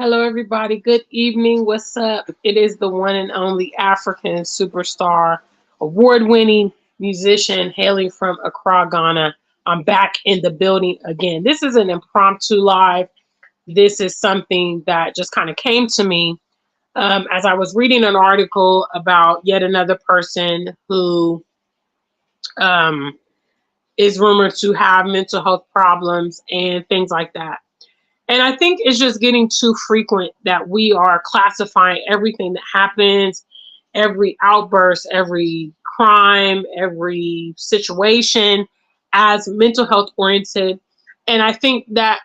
Hello, everybody. Good evening. What's up? It is the one and only African superstar, award winning musician hailing from Accra, Ghana. I'm back in the building again. This is an impromptu live. This is something that just kind of came to me as I was reading an article about yet another person who um, is rumored to have mental health problems and things like that. And I think it's just getting too frequent that we are classifying everything that happens, every outburst, every crime, every situation as mental health oriented. And I think that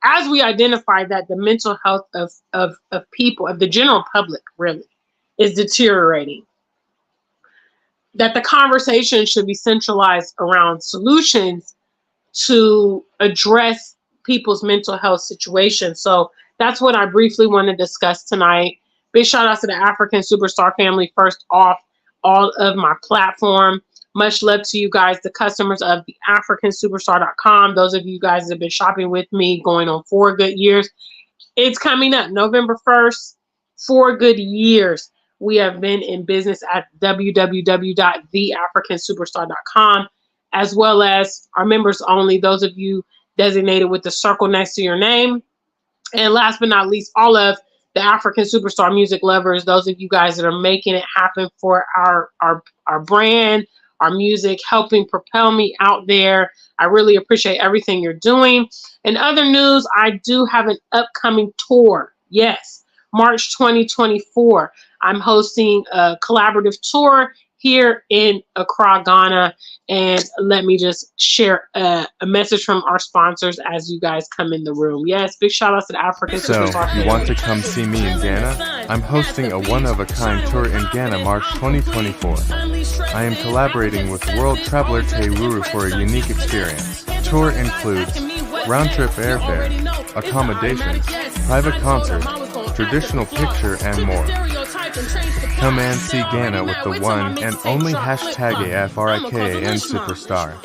as we identify that the mental health of people, of the general public, really is deteriorating, that the conversation should be centralized around solutions to address people's mental health situation. So that's what I briefly want to discuss tonight. Big shout out to the African Superstar family, first off, all of my platform. Much love to you guys, the customers of the AfricanSuperstar.com. Those of you guys that have been shopping with me going on 4 good years. It's coming up November 1st, 4 good years. We have been in business at www.theafricansuperstar.com, as well as our members only, those of you designated with the circle next to your name. And last but not least, all of the African Superstar music lovers, those of you guys that are making it happen for our brand, our music, helping propel me out there. I really appreciate everything you're doing. In other news, I do have an upcoming tour. Yes, March 2024. I'm hosting a collaborative tour here in Accra, Ghana. And let me just share a message from our sponsors as you guys come in the room. Yes, big shout out to the African So, Superstar. you want to come see me in Ghana? I'm hosting a one-of-a-kind tour in Ghana March 2024. I am collaborating with world traveler Teiruru for a unique experience. Tour includes round-trip airfare, accommodations, private concerts, traditional picture, and more. Come and see Ghana with the one and only #AFRIKAN Superstar.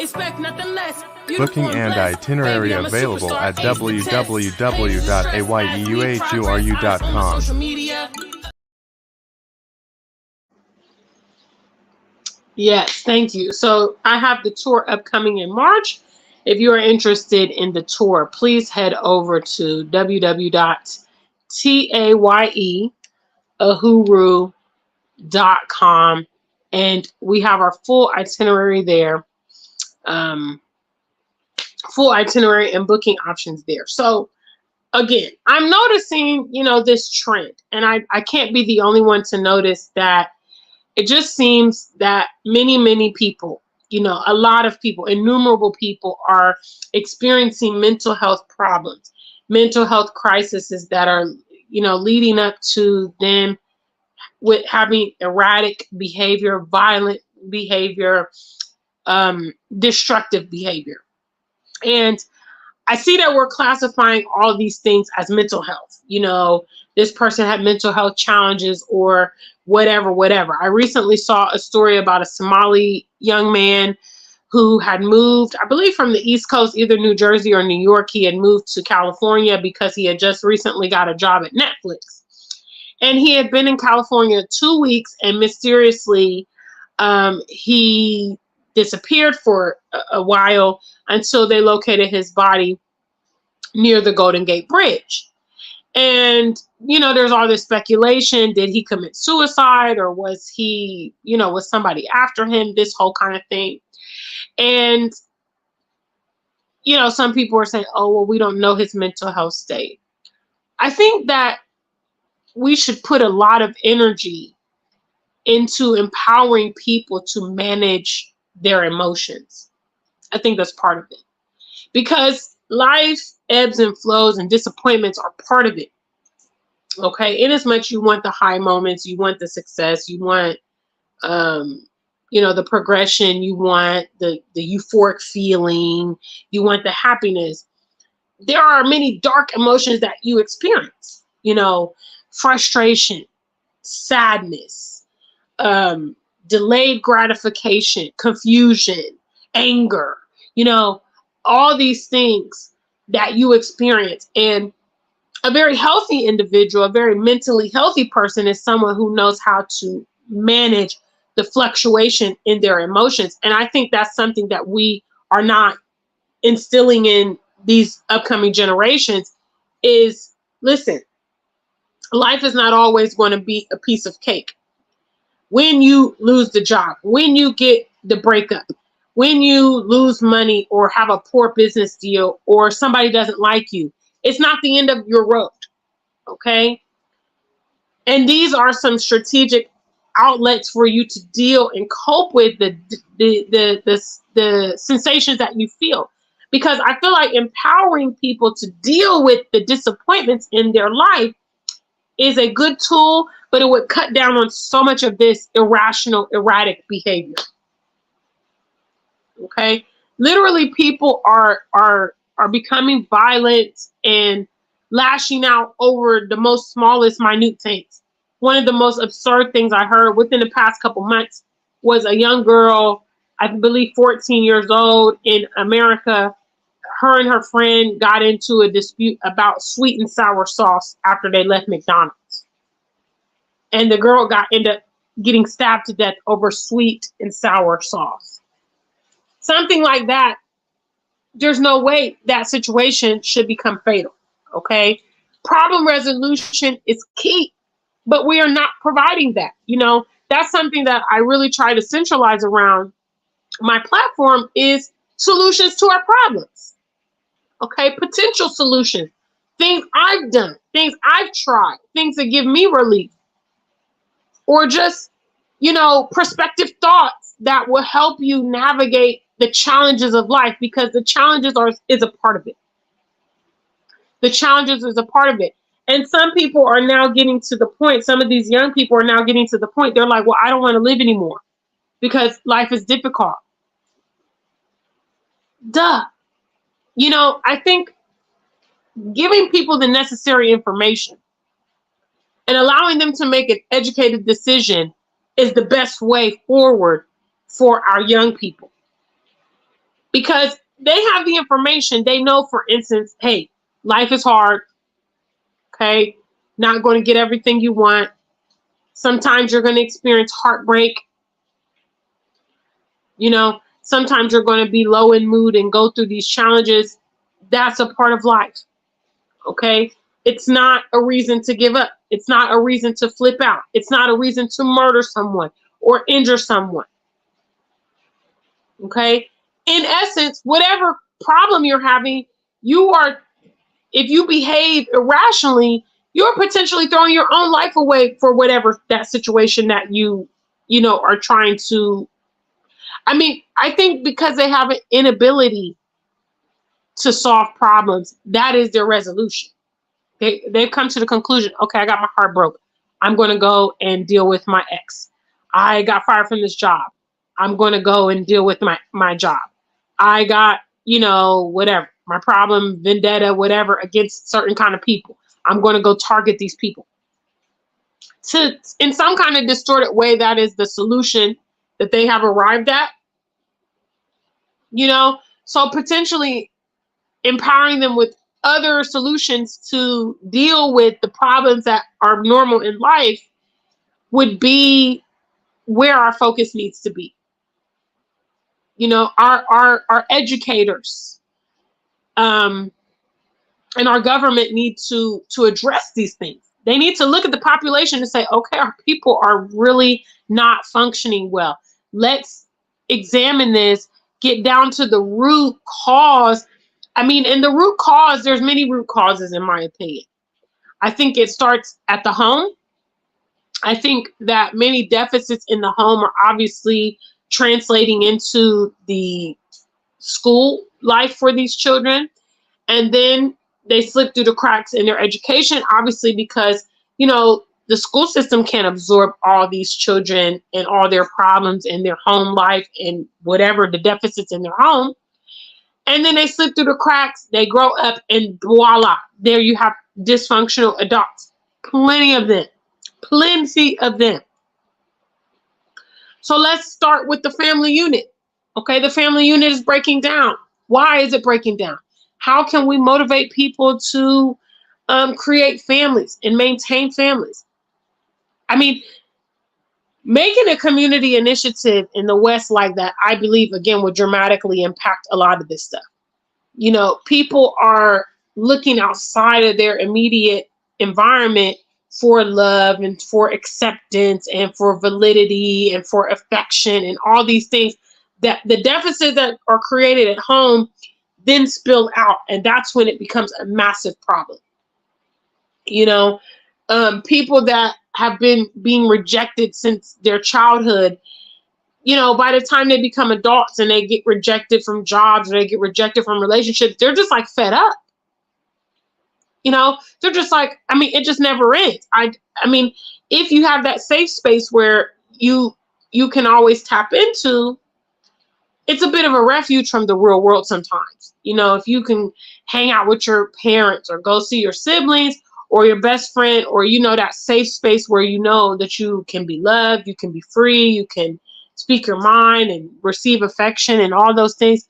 Booking and itinerary available at www.ayeuhuru.com. Yes, thank you. So I have the tour upcoming in March. If you are interested in the tour, please head over to www.ayeuhuru.com, and we have our full itinerary there, um, full itinerary and booking options there. So again, I'm noticing, this trend, and I can't be the only one to notice that. It just seems that many people, a lot of people, innumerable people are experiencing mental health problems, mental health crises that are, leading up to them with having erratic behavior, violent behavior, destructive behavior. And I see that we're classifying all these things as mental health. This person had mental health challenges or whatever. I recently saw a story about a Somali young man who had moved, I believe from the East Coast, either New Jersey or New York. He had moved to California because he had just recently got a job at Netflix. And he had been in California 2 weeks, and mysteriously, he disappeared for a while until they located his body near the Golden Gate Bridge. And, there's all this speculation. Did he commit suicide, or was he, was somebody after him? This whole kind of thing. And, some people are saying, oh, well, we don't know his mental health state. I think that we should put a lot of energy into empowering people to manage their emotions. I think that's part of it. Because life ebbs and flows, and disappointments are part of it. Okay, in as much you want the high moments, you want the success, you want the progression, you want the euphoric feeling, you want the happiness. There are many dark emotions that you experience, frustration, sadness, delayed gratification, confusion, anger, all these things that you experience. And A very healthy individual, a very mentally healthy person is someone who knows how to manage the fluctuation in their emotions. And I think that's something that we are not instilling in these upcoming generations is, listen, life is not always going to be a piece of cake. When you lose the job, when you get the breakup, when you lose money or have a poor business deal or somebody doesn't like you, it's not the end of your road. Okay. And these are some strategic outlets for you to deal and cope with the sensations that you feel. Because I feel like empowering people to deal with the disappointments in their life is a good tool, but it would cut down on so much of this irrational, erratic behavior. Okay? Literally, people are becoming violent and lashing out over the most smallest, minute things. One of the most absurd things I heard within the past couple months was a young girl, I believe 14 years old in America. Her and her friend got into a dispute about sweet and sour sauce after they left McDonald's. And the girl ended up getting stabbed to death over sweet and sour sauce. Something like that, there's no way that situation should become fatal. Okay? Problem resolution is key, but we are not providing that. That's something that I really try to centralize around my platform is solutions to our problems. Okay, potential solutions, things I've done, things I've tried, things that give me relief, or just, perspective thoughts that will help you navigate the challenges of life, because the challenges is a part of it. The challenges is a part of it. And some people are now getting to the point, some of these young people are now getting to the point, they're like, well, I don't want to live anymore because life is difficult. Duh. I think giving people the necessary information and allowing them to make an educated decision is the best way forward for our young people. Because they have the information. They know, for instance, hey, life is hard. Okay? Not going to get everything you want. Sometimes you're going to experience heartbreak. Sometimes you're going to be low in mood and go through these challenges. That's a part of life. Okay? It's not a reason to give up. It's not a reason to flip out. It's not a reason to murder someone or injure someone. Okay? In essence, whatever problem you're having, if you behave irrationally, you're potentially throwing your own life away for whatever that situation that you are trying to. I think because they have an inability to solve problems, that is their resolution. They've come to the conclusion, okay, I got my heart broke. I'm going to go and deal with my ex. I got fired from this job. I'm going to go and deal with my job. I got, whatever, my problem, vendetta, whatever, against certain kind of people. I'm going to go target these people. In some kind of distorted way, that is the solution that they have arrived at. So potentially empowering them with other solutions to deal with the problems that are normal in life would be where our focus needs to be. Our educators and our government need to address these things. They need to look at the population and say, okay, our people are really not functioning well. Let's examine this, get down to the root cause. In the root cause, there's many root causes, in my opinion. I think it starts at the home. I think that many deficits in the home are obviously translating into the school life for these children. And then they slip through the cracks in their education, obviously, because, the school system can't absorb all these children and all their problems in their home life and whatever the deficits in their home. And then they slip through the cracks, they grow up, and voila, there you have dysfunctional adults. Plenty of them. So let's start with the family unit. Okay, the family unit is breaking down. Why is it breaking down? How can we motivate people to create families and maintain families. I mean, making a community initiative in the West like that, I believe, again, would dramatically impact a lot of this stuff. You know, people are looking outside of their immediate environment for love and for acceptance and for validity and for affection and all these things, that the deficits that are created at home then spill out. And that's when it becomes a massive problem. You know, people that have been being rejected since their childhood, you know, by the time they become adults and they get rejected from jobs or they get rejected from relationships, they're just like fed up. You know, they're just like, I mean, it just never ends. I mean, if you have that safe space where you can always tap into, it's a bit of a refuge from the real world sometimes. You know, if you can hang out with your parents or go see your siblings or your best friend, or, you know, that safe space where you know that you can be loved, you can be free, you can speak your mind and receive affection and all those things.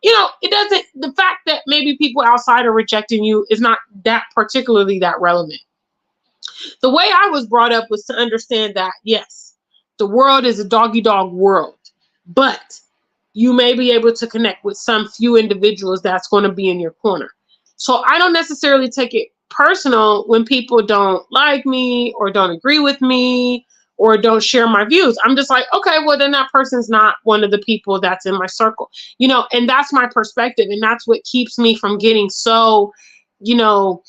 You know, it doesn't, the fact that maybe people outside are rejecting you is not that particularly that relevant. The way I was brought up was to understand that, yes, the world is a doggy dog world, but you may be able to connect with some few individuals that's going to be in your corner. So I don't necessarily take it personal when people don't like me or don't agree with me or don't share my views. I'm just like, okay, well, then that person's not one of the people that's in my circle, you know, and that's my perspective. And that's what keeps me from getting so, you know,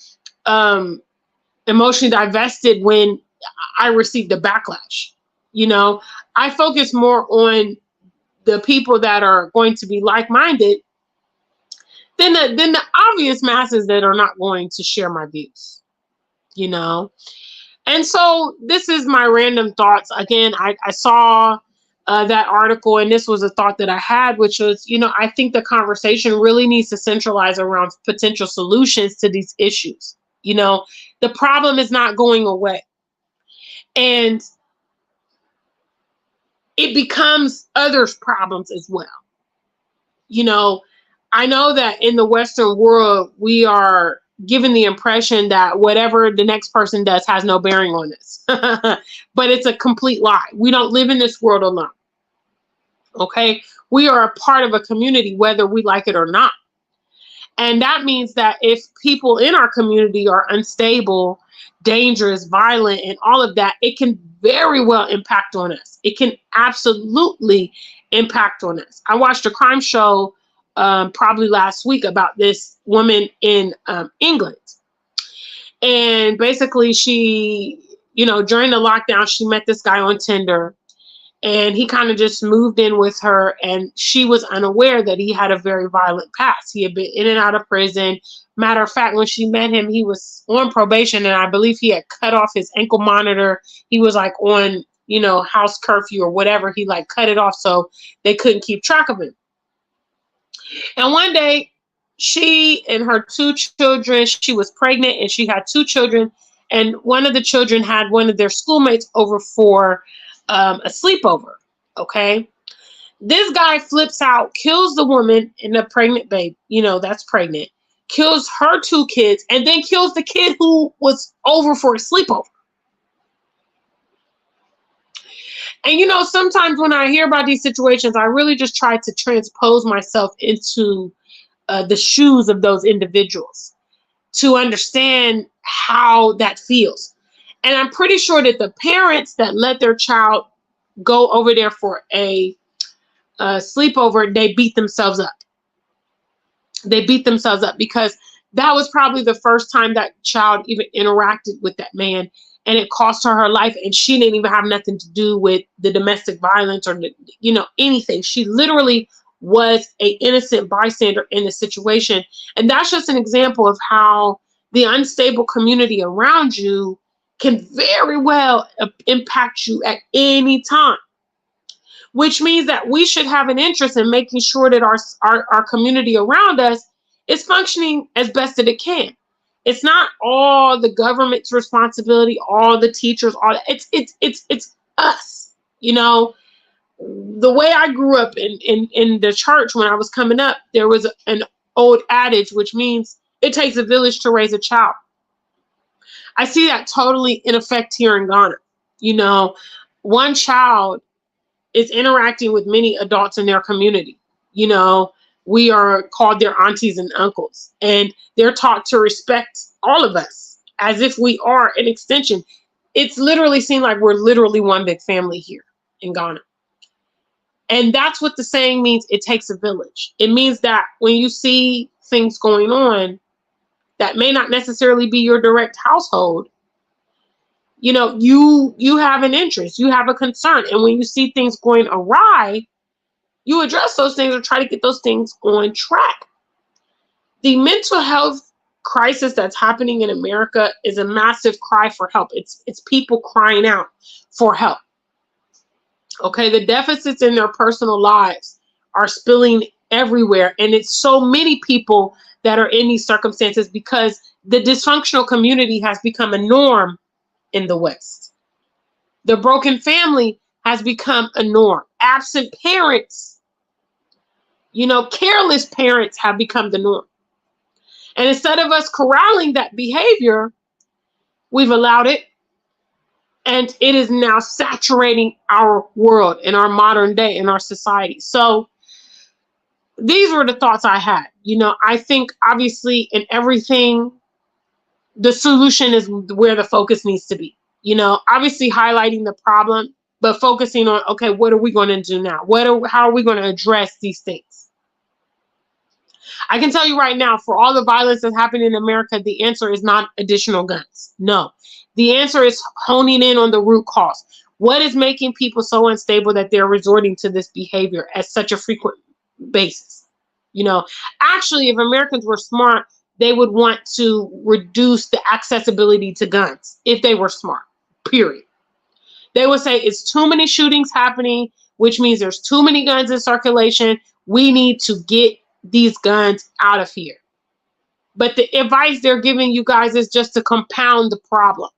emotionally divested when I received a backlash. You know, I focus more on the people that are going to be like-minded than the obvious masses that are not going to share my views, you know. And so this is my random thoughts. Again, I saw that article, and this was a thought that I had, which was, you know, I think the conversation really needs to centralize around potential solutions to these issues. You know, the problem is not going away. And it becomes others' problems as well. You know, I know that in the Western world, we are given the impression that whatever the next person does has no bearing on us. But it's a complete lie. We don't live in this world alone. Okay? We are a part of a community, whether we like it or not. And that means that if people in our community are unstable, dangerous, violent, and all of that, it can very well impact on us. It can absolutely impact on us. I watched a crime show probably last week about this woman in England. And basically she, you know, during the lockdown, she met this guy on Tinder. And he kind of just moved in with her, and she was unaware that he had a very violent past. He had been in and out of prison. Matter of fact, when she met him, he was on probation, and I believe he had cut off his ankle monitor. He was like on, you know, house curfew or whatever. He like cut it off so they couldn't keep track of him. And one day, she and her two children, she was pregnant and she had two children, and one of the children had one of their schoolmates over for a sleepover. Okay, this guy flips out, kills the woman and the pregnant babe, you know, that's pregnant, kills her two kids, and then kills the kid who was over for a sleepover. And you know, sometimes when I hear about these situations, I really just try to transpose myself into the shoes of those individuals to understand how that feels. And I'm pretty sure that the parents that let their child go over there for a sleepover, they beat themselves up. They beat themselves up because that was probably the first time that child even interacted with that man, and it cost her her life, and she didn't even have nothing to do with the domestic violence or the, you know, anything. She literally was an innocent bystander in the situation. And that's just an example of how the unstable community around you can very well impact you at any time, which means that we should have an interest in making sure that our community around us is functioning as best that it can. It's not all the government's responsibility, all the teachers, all it's us. You know, the way I grew up in the church when I was coming up, there was an old adage, which means it takes a village to raise a child. I see that totally in effect here in Ghana. You know, one child is interacting with many adults in their community. You know, we are called their aunties and uncles, and they're taught to respect all of us as if we are an extension. It's literally seemed like we're literally one big family here in Ghana. And that's what the saying means, it takes a village. It means that when you see things going on that may not necessarily be your direct household, you know, you have an interest, you have a concern. And when you see things going awry, you address those things or try to get those things on track. The mental health crisis that's happening in America is a massive cry for help. It's people crying out for help. Okay, the deficits in their personal lives are spilling everywhere. And it's so many people that are in these circumstances because the dysfunctional community has become a norm in the West. The broken family has become a norm. Absent parents, you know, careless parents have become the norm. And instead of us corralling that behavior, we've allowed it. And it is now saturating our world in our modern day, in our society. So these were the thoughts I had. You know, I think obviously in everything, the solution is where the focus needs to be. You know, obviously highlighting the problem, but focusing on, okay, what are we going to do now? How are we going to address these things? I can tell you right now, for all the violence that's happening in America, the answer is not additional guns. No. The answer is honing in on the root cause. What is making people so unstable that they're resorting to this behavior at such a frequent basis? You know, actually, if Americans were smart, they would want to reduce the accessibility to guns if they were smart, period. They would say it's too many shootings happening, which means there's too many guns in circulation. We need to get these guns out of here. But the advice they're giving you guys is just to compound the problem.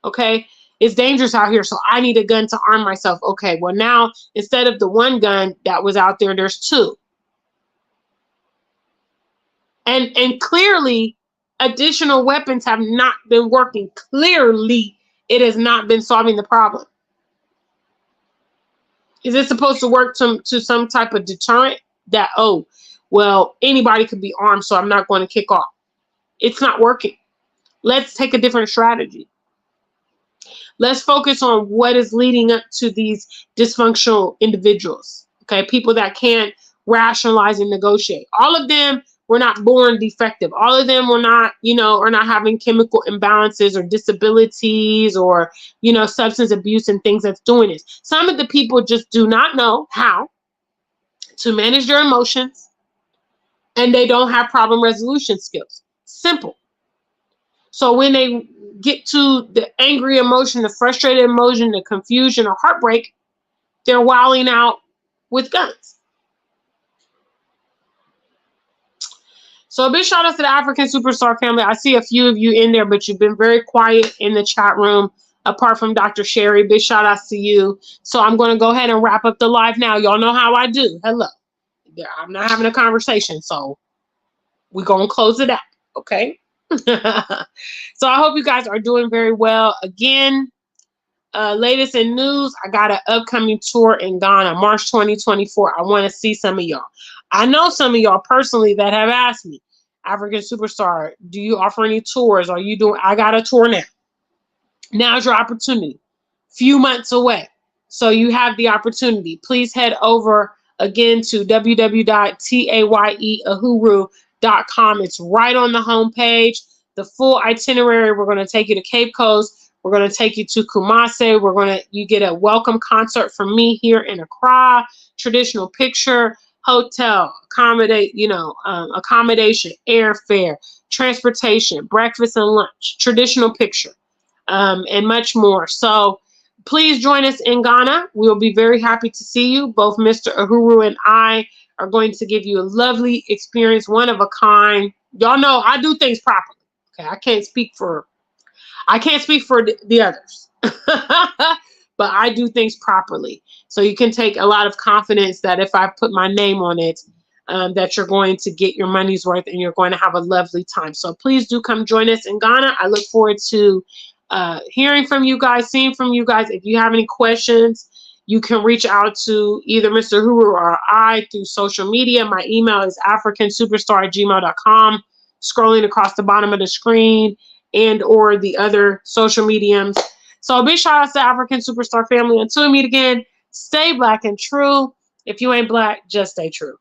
Okay, it's dangerous out here, so I need a gun to arm myself. Okay, well now, instead of the one gun that was out there, there's two. And clearly, additional weapons have not been working. Clearly, it has not been solving the problem. Is it supposed to work to some type of deterrent that, oh, well, anybody could be armed, so I'm not going to kick off? It's not working. Let's take a different strategy. Let's focus on what is leading up to these dysfunctional individuals, okay? People that can't rationalize and negotiate. All of them were not born defective. All of them were not, you know, are not having chemical imbalances or disabilities or, you know, substance abuse and things that's doing this. Some of the people just do not know how to manage their emotions, and they don't have problem resolution skills. Simple. So when they get to the angry emotion, the frustrated emotion, the confusion or heartbreak, they're wilding out with guns. So a big shout out to the African Superstar family. I see a few of you in there, but you've been very quiet in the chat room, apart from Dr. Sherry. Big shout outs to you. So I'm going to go ahead and wrap up the live now. Y'all know how I do. Hello. I'm not having a conversation, so we're going to close it out, okay? So I hope you guys are doing very well. Again, latest in news, I got an upcoming tour in Ghana, March 2024. I want to see some of y'all. I know some of y'all personally that have asked me, African Superstar, do you offer any tours? Are you doing? I got a tour now. Now's your opportunity. Few months away. So you have the opportunity. Please head over again to www.tayeahuru.com. It's right on the homepage. The full itinerary. We're going to take you to Cape Coast. We're going to take you to Kumasi. You get a welcome concert from me here in Accra. Traditional picture, hotel, accommodation, airfare, transportation, breakfast and lunch, traditional picture, and much more. So please join us in Ghana. We'll be very happy to see you. Both Mr. Uhuru and I are going to give you a lovely experience, one of a kind. Y'all know I do things properly. Okay, I can't speak for the others, but I do things properly. So you can take a lot of confidence that if I put my name on it, that you're going to get your money's worth and you're going to have a lovely time. So please do come join us in Ghana. I look forward to hearing from you guys, seeing from you guys. If you have any questions, you can reach out to either Mr. Huru or I through social media. My email is africansuperstar@gmail.com, scrolling across the bottom of the screen, and or the other social mediums. So a big shout out to African Superstar family. Until we meet again, stay black and true. If you ain't black, just stay true.